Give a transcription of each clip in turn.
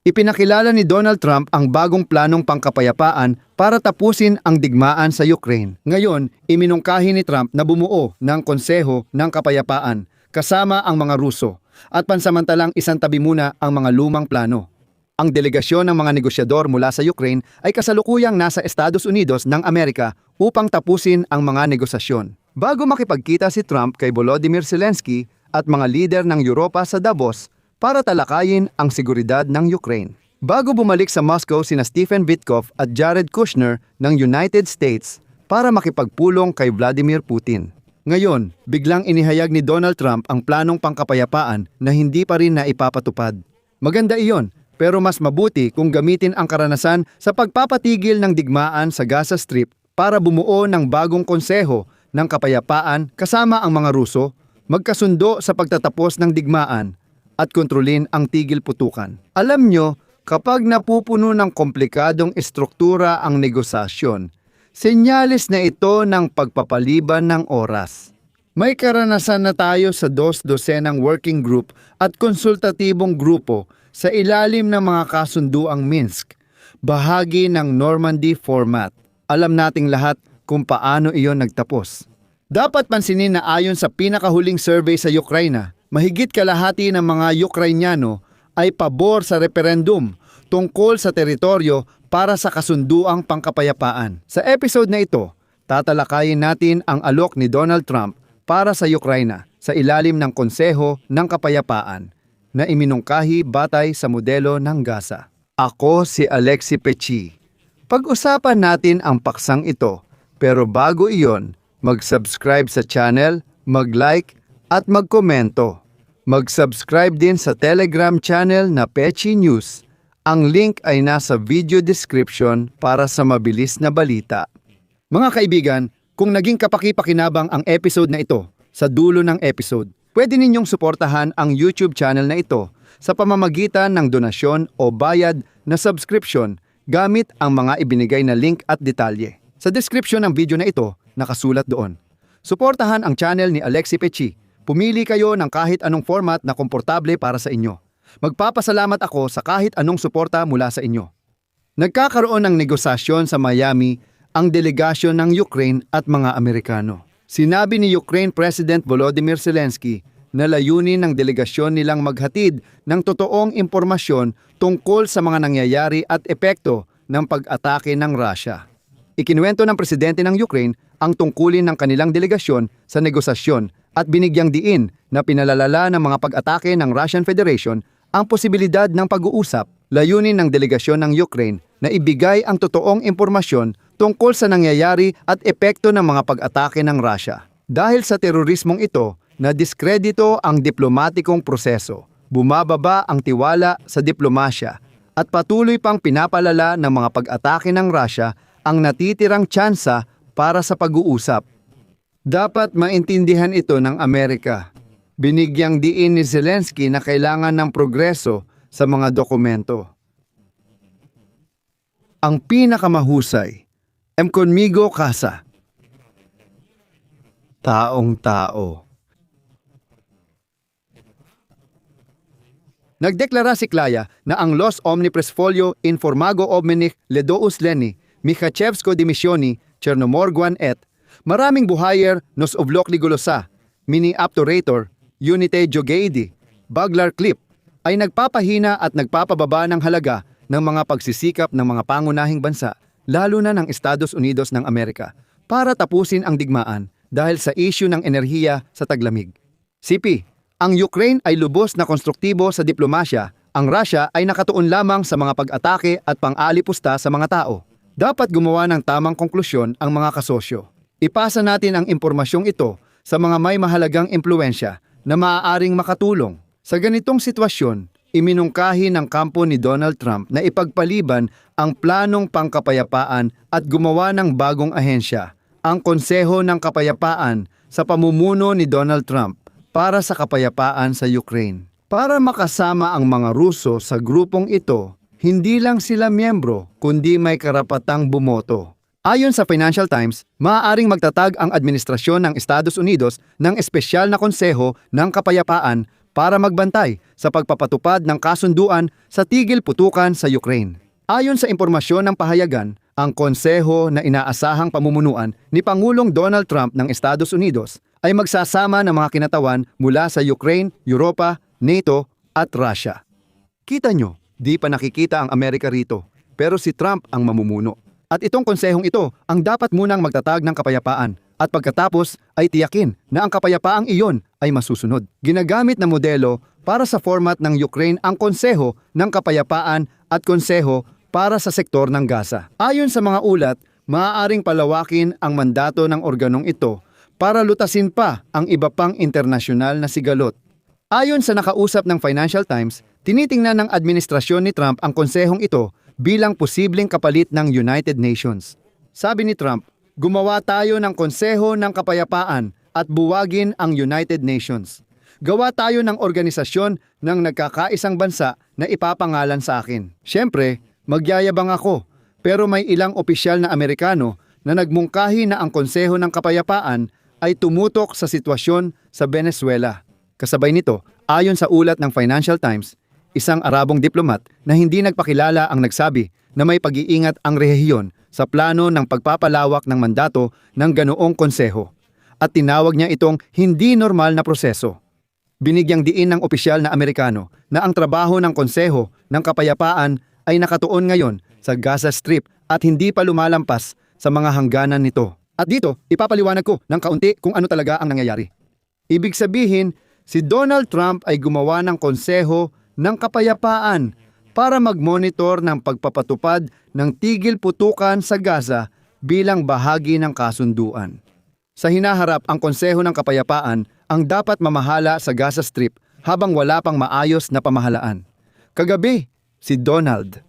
Ipinakilala ni Donald Trump ang bagong planong pangkapayapaan para tapusin ang digmaan sa Ukraine. Ngayon, iminungkahi ni Trump na bumuo ng Konseho ng Kapayapaan kasama ang mga Ruso at pansamantalang isantabi muna ang mga lumang plano. Ang delegasyon ng mga negosyador mula sa Ukraine ay kasalukuyang nasa Estados Unidos ng Amerika upang tapusin ang mga negosasyon. Bago makipagkita si Trump kay Volodymyr Zelensky at mga lider ng Europa sa Davos para talakayin ang seguridad ng Ukraine. Bago bumalik sa Moscow sina Stephen Witkoff at Jared Kushner ng United States para makipagpulong kay Vladimir Putin. Ngayon, biglang inihayag ni Donald Trump ang planong pangkapayapaan na hindi pa rin naipapatupad. Maganda iyon, pero mas mabuti kung gamitin ang karanasan sa pagpapatigil ng digmaan sa Gaza Strip para bumuo ng bagong konseho ng kapayapaan kasama ang mga Ruso, magkasundo sa pagtatapos ng digmaan at kontrolin ang tigil putukan. Alam nyo, kapag napupuno ng komplikadong estruktura ang negosasyon, senyales na ito ng pagpapaliban ng oras. May karanasan na tayo sa 2 dosenang working group at konsultatibong grupo sa ilalim ng mga kasunduang Minsk, bahagi ng Normandy format. Alam nating lahat kung paano iyon nagtapos. Dapat pansinin na ayon sa pinakahuling survey sa Ukraine, mahigit kalahati ng mga Ukrainyano ay pabor sa referendum tungkol sa teritoryo para sa kasunduang pangkapayapaan. Sa episode na ito, tatalakayin natin ang alok ni Donald Trump para sa Ukraine sa ilalim ng Konseho ng Kapayapaan na iminungkahi batay sa modelo ng Gaza. Ako si Alexi Pechi. Pag-usapan natin ang paksang ito, pero bago iyon, mag-subscribe sa channel, mag-like, at magkomento. Mag-subscribe din sa Telegram channel na Pechi News. Ang link ay nasa video description para sa mabilis na balita. Mga kaibigan, kung naging kapaki-pakinabang ang episode na ito, sa dulo ng episode, pwede ninyong suportahan ang YouTube channel na ito sa pamamagitan ng donasyon o bayad na subscription gamit ang mga ibinigay na link at detalye. Sa description ng video na ito, nakasulat doon. Suportahan ang channel ni Alexi Pechi. Pumili kayo ng kahit anong format na komportable para sa inyo. Magpapasalamat ako sa kahit anong suporta mula sa inyo. Nagkakaroon ng negosasyon sa Miami ang delegasyon ng Ukraine at mga Amerikano. Sinabi ni Ukraine President Volodymyr Zelensky na layunin ng delegasyon nilang maghatid ng totoong impormasyon tungkol sa mga nangyayari at epekto ng pag-atake ng Russia. Ikinuwento ng presidente ng Ukraine ang tungkulin ng kanilang delegasyon sa negosasyon at binigyang diin na pinalalala ng mga pag-atake ng Russian Federation ang posibilidad ng pag-uusap. Layunin ng delegasyon ng Ukraine na ibigay ang totoong impormasyon tungkol sa nangyayari at epekto ng mga pag-atake ng Russia. Dahil sa terorismong ito, na diskredito ang diplomatikong proseso, bumababa ang tiwala sa diplomasya at patuloy pang pinapalala ng mga pag-atake ng Russia ang natitirang tsansa para sa pag-uusap. Dapat maintindihan ito ng Amerika. Binigyang diin ni Zelensky na kailangan ng progreso sa mga dokumento. Ang pinakamahusay, conmigo casa. Taong-tao. Nagdeklara si Klaya na ang Los Omnipres Folio Informago Obmenik Ledous Leni, Mikhachevsko Dimissioni, Chernomorguan et maraming buhayer nos ovlok ligolosa, mini aptorator, unite jogeidi, baglar clip, ay nagpapahina at nagpapababa ng halaga ng mga pagsisikap ng mga pangunahing bansa, lalo na ng Estados Unidos ng Amerika, para tapusin ang digmaan dahil sa issue ng enerhiya sa taglamig. CP, ang Ukraine ay lubos na konstruktibo sa diplomasya, ang Russia ay nakatuon lamang sa mga pag-atake at pang-aalipusta sa mga tao. Dapat gumawa ng tamang konklusyon ang mga kasosyo. Ipasa natin ang impormasyong ito sa mga may mahalagang impluensya na maaaring makatulong. Sa ganitong sitwasyon, iminungkahi ng kampo ni Donald Trump na ipagpaliban ang planong pangkapayapaan at gumawa ng bagong ahensya, ang Konseho ng Kapayapaan sa pamumuno ni Donald Trump para sa kapayapaan sa Ukraine. Para makasama ang mga Ruso sa grupong ito, hindi lang sila miyembro kundi may karapatang bumoto. Ayon sa Financial Times, maaaring magtatag ang administrasyon ng Estados Unidos ng espesyal na konseho ng kapayapaan para magbantay sa pagpapatupad ng kasunduan sa tigil putukan sa Ukraine. Ayon sa impormasyon ng pahayagan, ang konseho na inaasahang pamumunuan ni Pangulong Donald Trump ng Estados Unidos ay magsasama ng mga kinatawan mula sa Ukraine, Europa, NATO at Russia. Kita nyo, di pa nakikita ang Amerika rito, pero si Trump ang mamumuno. At itong konsehong ito ang dapat munang magtatag ng kapayapaan at pagkatapos ay tiyakin na ang kapayapaang iyon ay masusunod. Ginagamit na modelo para sa format ng Ukraine ang konseho ng kapayapaan at konseho para sa sektor ng Gaza. Ayon sa mga ulat, maaaring palawakin ang mandato ng organong ito para lutasin pa ang iba pang internasyonal na sigalot. Ayon sa nakausap ng Financial Times, tinitingnan ng administrasyon ni Trump ang konsehong ito bilang posibleng kapalit ng United Nations. Sabi ni Trump, gumawa tayo ng konseho ng kapayapaan at buwagin ang United Nations. Gawa tayo ng organisasyon ng nagkakaisang bansa na ipapangalan sa akin. Siyempre, magyayabang ako, pero may ilang opisyal na Amerikano na nagmungkahi na ang konseho ng kapayapaan ay tumutok sa sitwasyon sa Venezuela. Kasabay nito, ayon sa ulat ng Financial Times, isang Arabong diplomat na hindi nagpakilala ang nagsabi na may pag-iingat ang rehiyon sa plano ng pagpapalawak ng mandato ng ganoong konseho at tinawag niya itong hindi normal na proseso. Binigyang diin ng opisyal na Amerikano na ang trabaho ng konseho ng kapayapaan ay nakatuon ngayon sa Gaza Strip at hindi pa lumalampas sa mga hangganan nito. At dito, ipapaliwanag ko ng kaunti kung ano talaga ang nangyayari. Ibig sabihin, si Donald Trump ay gumawa ng konseho ng kapayapaan para mag-monitor ng pagpapatupad ng tigil putukan sa Gaza bilang bahagi ng kasunduan. Sa hinaharap, ang Konseho ng Kapayapaan ang dapat mamahala sa Gaza Strip habang wala pang maayos na pamahalaan. Kagabi, si Donald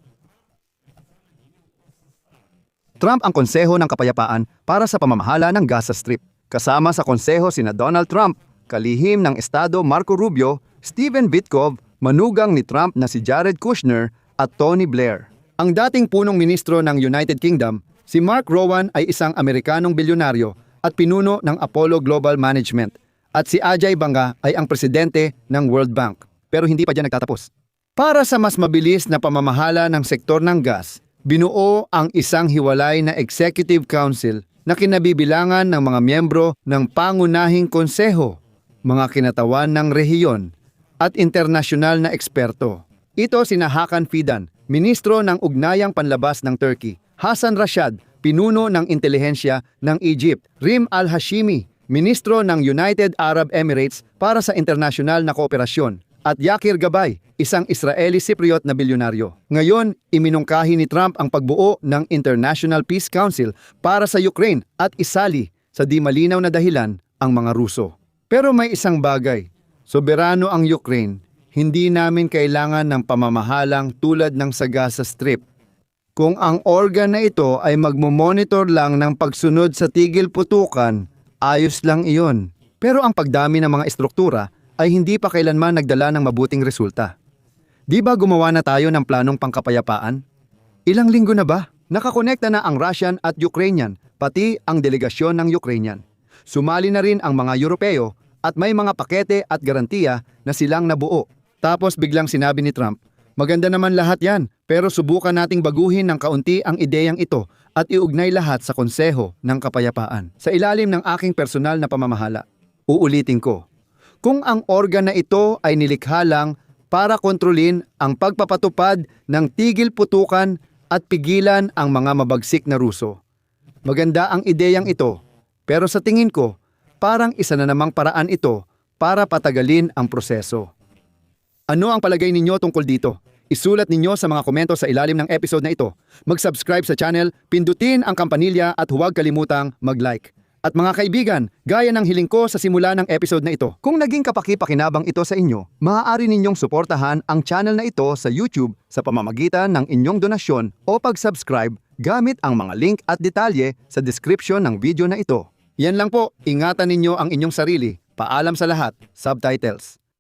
Trump ang Konseho ng Kapayapaan para sa pamamahala ng Gaza Strip. Kasama sa konseho sina Donald Trump, kalihim ng Estado Marco Rubio, Stephen Witkoff, manugang ni Trump na si Jared Kushner at Tony Blair. Ang dating punong ministro ng United Kingdom, si Mark Rowan ay isang Amerikanong bilyonaryo at pinuno ng Apollo Global Management. At si Ajay Banga ay ang presidente ng World Bank. Pero hindi pa dyan nagtatapos. Para sa mas mabilis na pamamahala ng sektor ng gas, binuo ang isang hiwalay na Executive Council na kinabibilangan ng mga miyembro ng pangunahing konseho, mga kinatawan ng rehiyon, at internasyonal na eksperto. Ito sina Hakan Fidan, ministro ng Ugnayang Panlabas ng Turkey, Hassan Rashad, pinuno ng intelihensya ng Egypt, Rim Al-Hashimi, ministro ng United Arab Emirates para sa internasyonal na kooperasyon, at Yakir Gabay, isang Israeli Cypriot na bilyonaryo. Ngayon, iminungkahi ni Trump ang pagbuo ng International Peace Council para sa Ukraine at isali sa di malinaw na dahilan ang mga Ruso. Pero may isang bagay. Soberano ang Ukraine, hindi namin kailangan ng pamamahalang tulad ng sa Gaza Strip. Kung ang organ na ito ay magmomonitor lang ng pagsunod sa tigil putukan, ayos lang iyon. Pero ang pagdami ng mga estruktura ay hindi pa kailanman nagdala ng mabuting resulta. Di ba gumawa na tayo ng planong pangkapayapaan? Ilang linggo na ba? Nakakonekta na ang Russian at Ukrainian, pati ang delegasyon ng Ukrainian. Sumali na rin ang mga Europeo at may mga pakete at garantiya na silang nabuo. Tapos biglang sinabi ni Trump, maganda naman lahat yan, pero subukan nating baguhin ng kaunti ang ideyang ito at iugnay lahat sa Konseho ng Kapayapaan. Sa ilalim ng aking personal na pamamahala, uulitin ko, kung ang organ na ito ay nilikha lang para kontrolin ang pagpapatupad ng tigil putukan at pigilan ang mga mabagsik na Ruso. Maganda ang ideyang ito, pero sa tingin ko, parang isa na namang paraan ito para patagalin ang proseso. Ano ang palagay ninyo tungkol dito? Isulat ninyo sa mga komento sa ilalim ng episode na ito. Mag-subscribe sa channel, pindutin ang kampanilya at huwag kalimutang mag-like. At mga kaibigan, gaya ng hiling ko sa simula ng episode na ito, kung naging kapaki-pakinabang ito sa inyo, maaari ninyong suportahan ang channel na ito sa YouTube sa pamamagitan ng inyong donasyon o pag-subscribe gamit ang mga link at detalye sa description ng video na ito. Yan lang po, ingatan ninyo ang inyong sarili. Paalam sa lahat, Subtitles.